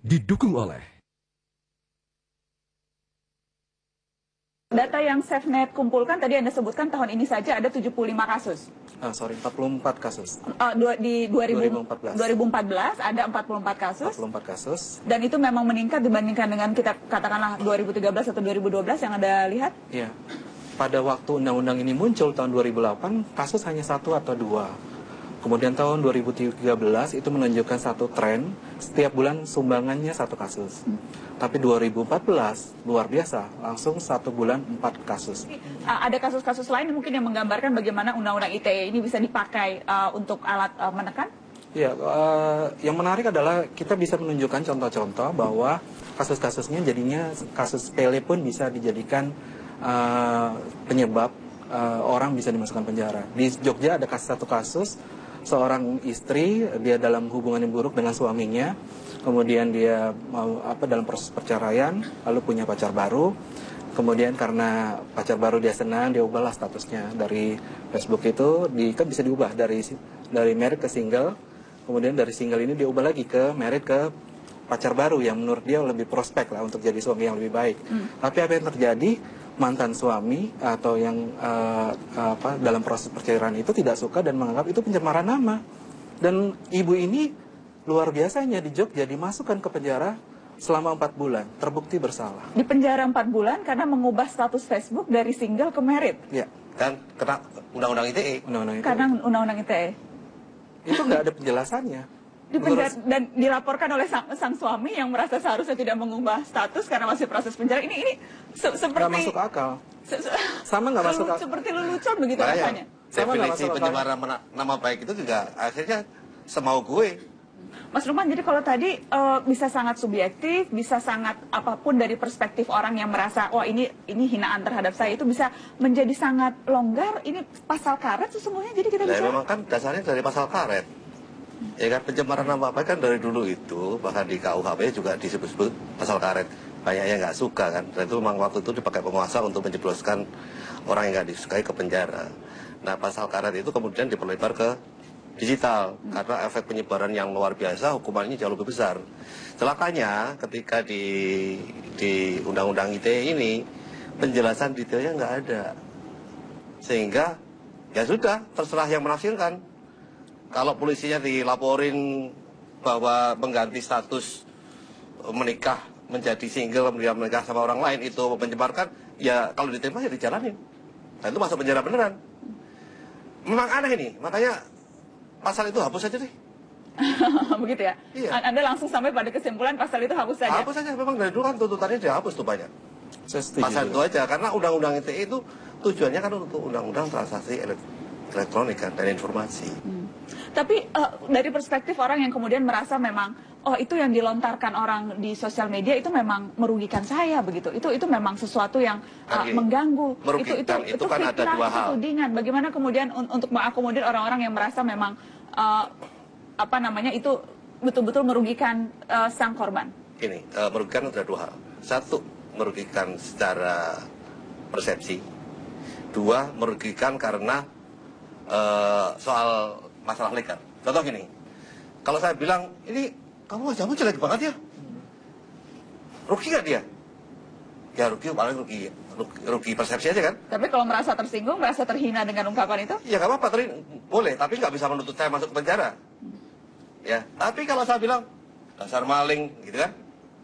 Didukung oleh data yang SafeNet kumpulkan tadi Anda sebutkan tahun ini saja ada 75 kasus. 44 kasus. Di 2014 ada 44 kasus. 44 kasus. Dan itu memang meningkat dibandingkan dengan kita katakanlah 2013 atau 2012 yang Anda lihat? Iya. Pada waktu undang-undang ini muncul tahun 2008, kasus hanya 1 atau 2. Kemudian tahun 2013 itu menunjukkan satu tren, setiap bulan sumbangannya 1 kasus. Tapi 2014 luar biasa, langsung 1 bulan 4 kasus. Ada kasus-kasus lain mungkin yang menggambarkan bagaimana undang-undang ITE ini bisa dipakai untuk alat menekan? Ya, yang menarik adalah kita bisa menunjukkan contoh-contoh bahwa kasus-kasusnya jadinya kasus sepele pun bisa dijadikan penyebab orang bisa dimasukkan penjara. Di Jogja ada satu kasus seorang istri, dia dalam hubungan yang buruk dengan suaminya, kemudian dia dalam proses perceraian, lalu punya pacar baru, kemudian karena pacar baru dia senang, dia ubahlah statusnya dari Facebook itu, kan bisa diubah dari married ke single, kemudian dari single ini dia ubah lagi ke married ke pacar baru yang menurut dia lebih prospek lah untuk jadi suami yang lebih baik. Tapi apa yang terjadi? Mantan suami atau yang dalam proses perceraian itu tidak suka dan menganggap itu pencemaran nama. Dan ibu ini luar biasanya di Jogja dimasukkan ke penjara selama 4 bulan, terbukti bersalah. Di penjara 4 bulan karena mengubah status Facebook dari single ke married. Ya. Dan kena undang-undang ITE. Karena undang-undang ITE. Itu nggak ada penjelasannya. Dan dilaporkan oleh sang suami yang merasa seharusnya tidak mengubah status karena masih proses penjara. Ini seperti nggak masuk akal. Sama nggak masuk akal. Seperti lelucon begitu rasanya. Definisi pencemaran nama baik itu juga akhirnya semau gue. Mas Lukman, jadi kalau tadi bisa sangat subjektif, bisa sangat apapun dari perspektif orang yang merasa, wah ini hinaan terhadap saya, itu bisa menjadi sangat longgar. Ini pasal karet sesungguhnya, jadi kita bisa. Memang kan dasarnya dari pasal karet. Ya kan, pencemaran nama baik kan dari dulu itu, bahkan di KUHP juga disebut-sebut pasal karet. Banyak yang nggak suka kan, dan itu memang waktu itu dipakai penguasa untuk menjebloskan orang yang nggak disukai ke penjara. Nah, pasal karet itu kemudian diperlebar ke digital, karena efek penyebaran yang luar biasa, hukumannya jauh lebih besar. Celakanya ketika di Undang-Undang ITE ini, penjelasan detailnya nggak ada. Sehingga, ya sudah, terserah yang menafsirkan. Kalau polisinya dilaporin bahwa mengganti status menikah menjadi single kemudian menikah sama orang lain itu menyebarkan, ya kalau diterima ya dijalanin. Nah itu masuk penjara beneran. Memang aneh ini, makanya pasal itu hapus aja deh. Begitu ya? Iya. Anda langsung sampai pada kesimpulan pasal itu hapus saja? Hapus saja, memang dari dulu kan tuntutannya dihapus tuh banyak. Pasal itu aja, karena undang-undang ITE itu tujuannya kan untuk undang-undang transaksi elektronik kan, dan informasi. Tapi dari perspektif orang yang kemudian merasa memang, oh itu yang dilontarkan orang di sosial media itu memang merugikan saya begitu. Itu memang sesuatu yang mengganggu. Merugikan itu kan ada dua hal. Tudingan. Bagaimana kemudian untuk mengakomodir orang-orang yang merasa memang itu betul-betul merugikan sang korban. Ini merugikan ada 2 hal. 1, merugikan secara persepsi. 2, merugikan karena soal masalah legal. Contoh gini, kalau saya bilang, ini kamu wajahmu jelek banget ya, rugi gak dia? Ya rugi, paling rugi persepsi aja kan. Tapi kalau merasa tersinggung, merasa terhina dengan ungkapan itu? Ya gak apa-apa, boleh, tapi nggak bisa menuntut saya masuk ke penjara. Ya, tapi kalau saya bilang, dasar maling, gitu kan,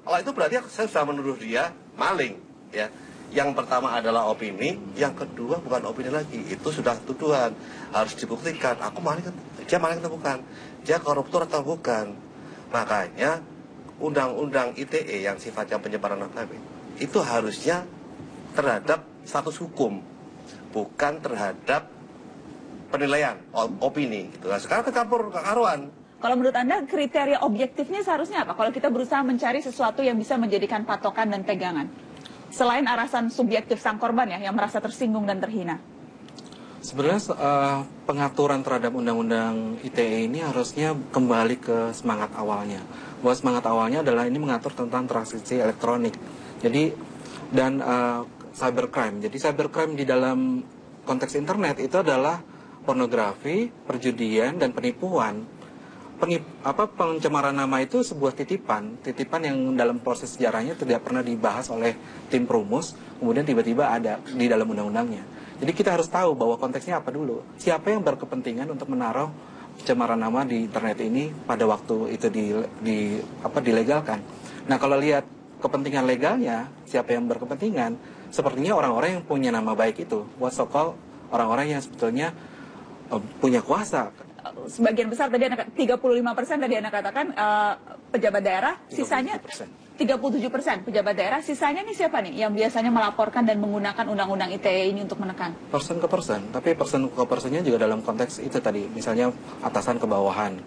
kalau itu berarti saya sudah menuduh dia maling, ya. Yang pertama adalah opini, yang kedua bukan opini lagi, itu sudah tuduhan, harus dibuktikan. Aku maling, dia maling atau bukan, dia koruptor atau bukan. Makanya Undang-Undang ITE yang sifatnya penyebaran nama baik itu harusnya terhadap status hukum, bukan terhadap penilaian opini. Gitu. Nah, sekarang kecampur kekaruan. Kalau menurut Anda kriteria objektifnya seharusnya apa? Kalau kita berusaha mencari sesuatu yang bisa menjadikan patokan dan pegangan, selain alasan subjektif sang korban ya, yang merasa tersinggung dan terhina. Sebenarnya pengaturan terhadap Undang-Undang ITE ini harusnya kembali ke semangat awalnya. Bahwa semangat awalnya adalah ini mengatur tentang transaksi elektronik. Jadi dan cybercrime. Jadi cybercrime di dalam konteks internet itu adalah pornografi, perjudian dan penipuan. pencemaran nama itu sebuah titipan yang dalam proses sejarahnya tidak pernah dibahas oleh tim perumus, kemudian tiba-tiba ada di dalam undang-undangnya. Jadi kita harus tahu bahwa konteksnya apa dulu. Siapa yang berkepentingan untuk menaruh pencemaran nama di internet ini pada waktu itu dilegalkan. Nah, kalau lihat kepentingan legalnya, siapa yang berkepentingan? Sepertinya orang-orang yang punya nama baik itu, what so called orang-orang yang sebetulnya punya kuasa. Sebagian besar tadi 35% tadi Anda katakan pejabat daerah, sisanya 37% pejabat daerah, sisanya nih siapa nih yang biasanya melaporkan dan menggunakan undang-undang ITE ini untuk menekan? Person ke person, tapi person ke personnya juga dalam konteks itu tadi, misalnya atasan ke bawahan.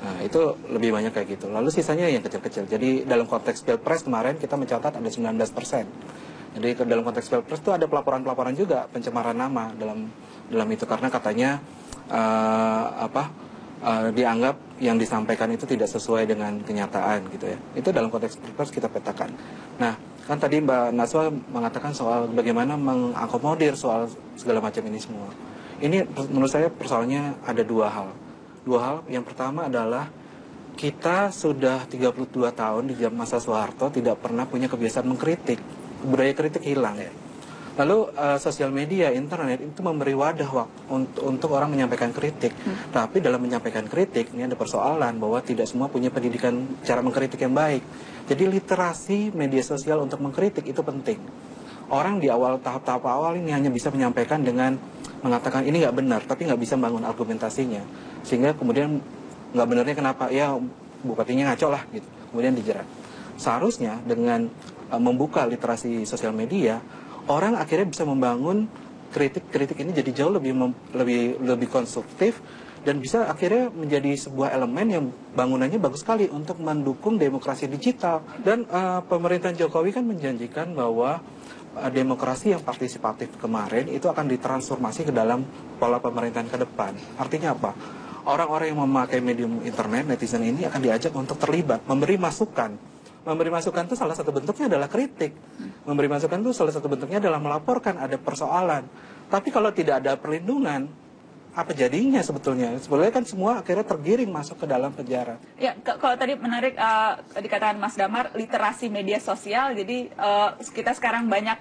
Nah, itu lebih banyak kayak gitu. Lalu sisanya yang kecil-kecil. Jadi dalam konteks Pilpres kemarin kita mencatat ada 19%. Jadi dalam konteks Pilpres itu ada pelaporan-pelaporan juga pencemaran nama dalam itu karena katanya dianggap yang disampaikan itu tidak sesuai dengan kenyataan gitu ya. Itu dalam konteks Pilpres kita petakan. Nah, kan tadi Mbak Naswa mengatakan soal bagaimana mengakomodir soal segala macam ini semua. Ini menurut saya persoalannya ada dua hal. Yang pertama adalah kita sudah 32 tahun di zaman masa Soeharto tidak pernah punya kebiasaan mengkritik. Budaya kritik hilang ya. Lalu sosial media, internet itu memberi wadah untuk orang menyampaikan kritik. Tapi dalam menyampaikan kritik ini ada persoalan bahwa tidak semua punya pendidikan cara mengkritik yang baik. Jadi literasi media sosial untuk mengkritik itu penting. Orang di tahap-tahap awal ini hanya bisa menyampaikan dengan mengatakan ini nggak benar, tapi nggak bisa membangun argumentasinya. Sehingga kemudian nggak benarnya kenapa, ya bupatinya ngaco lah gitu. Kemudian dijerat. Seharusnya dengan membuka literasi sosial media, orang akhirnya bisa membangun kritik ini jadi jauh lebih konstruktif dan bisa akhirnya menjadi sebuah elemen yang bangunannya bagus sekali untuk mendukung demokrasi digital. Dan pemerintahan Jokowi kan menjanjikan bahwa demokrasi yang partisipatif kemarin itu akan ditransformasi ke dalam pola pemerintahan ke depan. Artinya apa? Orang-orang yang memakai medium internet, netizen ini akan diajak untuk terlibat, memberi masukan. Memberi masukan itu salah satu bentuknya adalah kritik. Memberi masukan itu salah satu bentuknya adalah melaporkan ada persoalan. Tapi kalau tidak ada perlindungan, apa jadinya sebetulnya? Sebetulnya kan semua akhirnya tergiring masuk ke dalam penjara. Ya, kalau tadi menarik dikatakan Mas Damar, literasi media sosial. Jadi kita sekarang banyak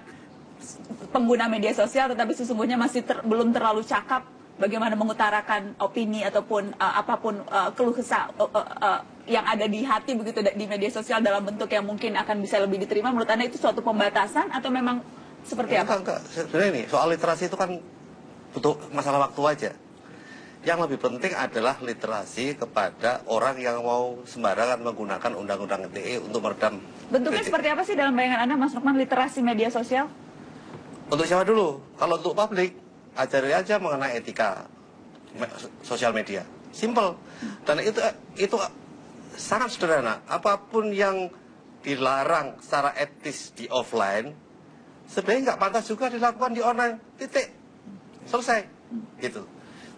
pengguna media sosial, tetapi sesungguhnya masih belum terlalu cakap bagaimana mengutarakan opini ataupun apapun keluh kesah yang ada di hati begitu di media sosial dalam bentuk yang mungkin akan bisa lebih diterima. Menurut Anda itu suatu pembatasan atau memang seperti apa? Enggak. Sebenarnya ini soal literasi itu kan butuh masalah waktu aja. Yang lebih penting adalah literasi kepada orang yang mau sembarangan menggunakan undang-undang ITE untuk meredam. Bentuknya seperti apa sih dalam bayangan Anda, Mas Lukman, literasi media sosial? Untuk siapa dulu? Kalau untuk publik, ajari aja mengenai etika sosial media. Simple. Dan itu sangat sederhana. Apapun yang dilarang secara etis di offline, sebenarnya nggak pantas juga dilakukan di online. Titik. Selesai. Gitu.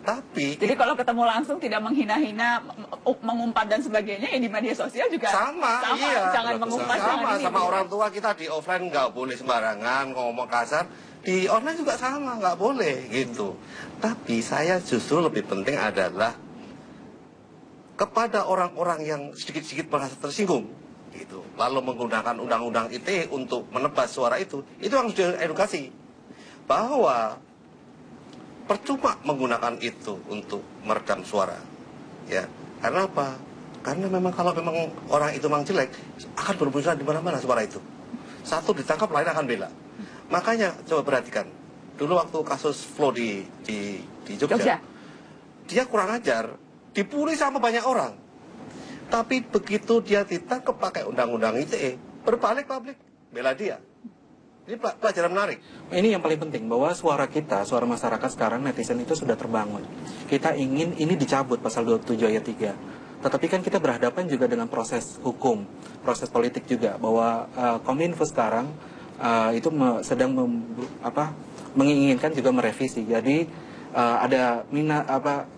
Tapi jadi kalau ketemu langsung tidak menghina-hina, mengumpat dan sebagainya, ya di media sosial juga sama iya. Jangan mengumpat, sama orang tua kita di offline nggak boleh sembarangan ngomong kasar, di online juga sama nggak boleh gitu. Tapi saya justru lebih penting adalah kepada orang-orang yang sedikit-sedikit merasa tersinggung gitu, lalu menggunakan undang-undang ITE untuk menebas suara itu harus diedukasi bahwa percuma menggunakan itu untuk meredam suara, ya. Karena apa? Karena memang kalau memang orang itu memang jelek, akan bermunculan di mana-mana suara itu. Satu ditangkap, lain akan bela. Makanya coba perhatikan, dulu waktu kasus Flo di Jogja, dia kurang ajar, dipulih sama banyak orang. Tapi begitu dia ditangkap pakai undang-undang ITE, berbalik publik bela dia. Ini pelajaran menarik. Ini yang paling penting, bahwa suara kita, suara masyarakat sekarang, netizen itu sudah terbangun. Kita ingin ini dicabut pasal 27 ayat 3. Tetapi kan kita berhadapan juga dengan proses hukum, proses politik juga. Bahwa Kominfo sekarang itu sedang menginginkan juga merevisi. Jadi ada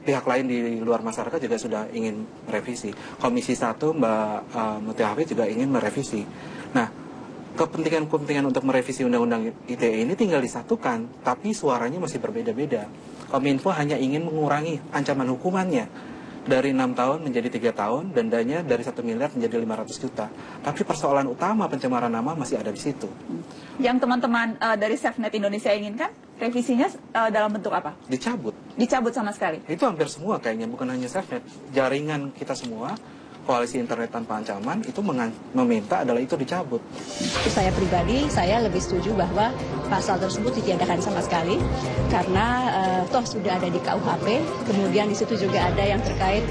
pihak lain di luar masyarakat juga sudah ingin merevisi. Komisi 1 Mbak Mutia Hafid juga ingin merevisi. Nah, kepentingan untuk merevisi undang-undang ITE ini tinggal disatukan, tapi suaranya masih berbeda-beda. Kominfo hanya ingin mengurangi ancaman hukumannya. dari 6 tahun menjadi 3 tahun, dendanya dari 1 miliar menjadi 500 juta. Tapi persoalan utama pencemaran nama masih ada di situ. Yang teman-teman dari SafeNet Indonesia inginkan, revisinya dalam bentuk apa? Dicabut. Dicabut sama sekali? Itu hampir semua kayaknya, bukan hanya SafeNet. Jaringan kita semua, Koalisi Internet Tanpa Ancaman, itu meminta adalah itu dicabut. Saya pribadi, saya lebih setuju bahwa pasal tersebut ditiadakan sama sekali, karena toh sudah ada di KUHP, kemudian di situ juga ada yang terkait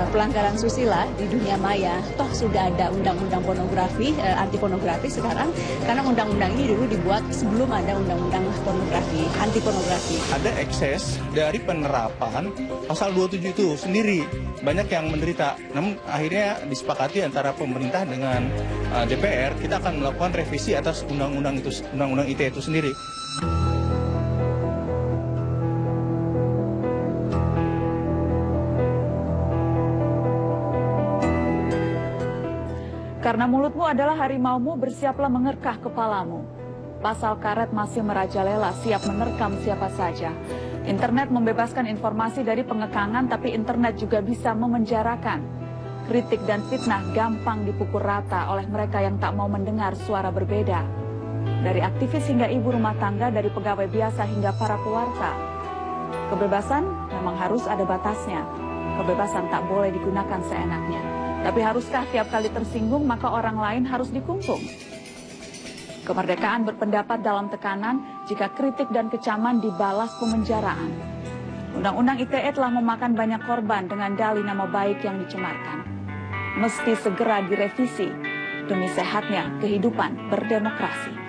pelanggaran susila di dunia maya, toh sudah ada undang-undang pornografi, anti pornografi sekarang, karena undang-undang ini dulu dibuat sebelum ada undang-undang pornografi, anti pornografi. Ada ekses dari penerapan pasal 27 itu sendiri, banyak yang menderita. Namun akhirnya disepakati antara pemerintah dengan DPR, kita akan melakukan revisi atas undang-undang ITE itu sendiri. Karena mulutmu adalah harimaumu, bersiaplah mengerkah kepalamu. Pasal karet masih merajalela, siap menerkam siapa saja. Internet membebaskan informasi dari pengekangan, tapi internet juga bisa memenjarakan. Kritik dan fitnah gampang dipukul rata oleh mereka yang tak mau mendengar suara berbeda. Dari aktivis hingga ibu rumah tangga, dari pegawai biasa hingga para pewarta. Kebebasan memang harus ada batasnya. Kebebasan tak boleh digunakan seenaknya. Tapi haruskah tiap kali tersinggung maka orang lain harus dikungkung? Kemerdekaan berpendapat dalam tekanan jika kritik dan kecaman dibalas pemenjaraan. Undang-undang ITE telah memakan banyak korban dengan dalih nama baik yang dicemarkan. Mesti segera direvisi demi sehatnya kehidupan berdemokrasi.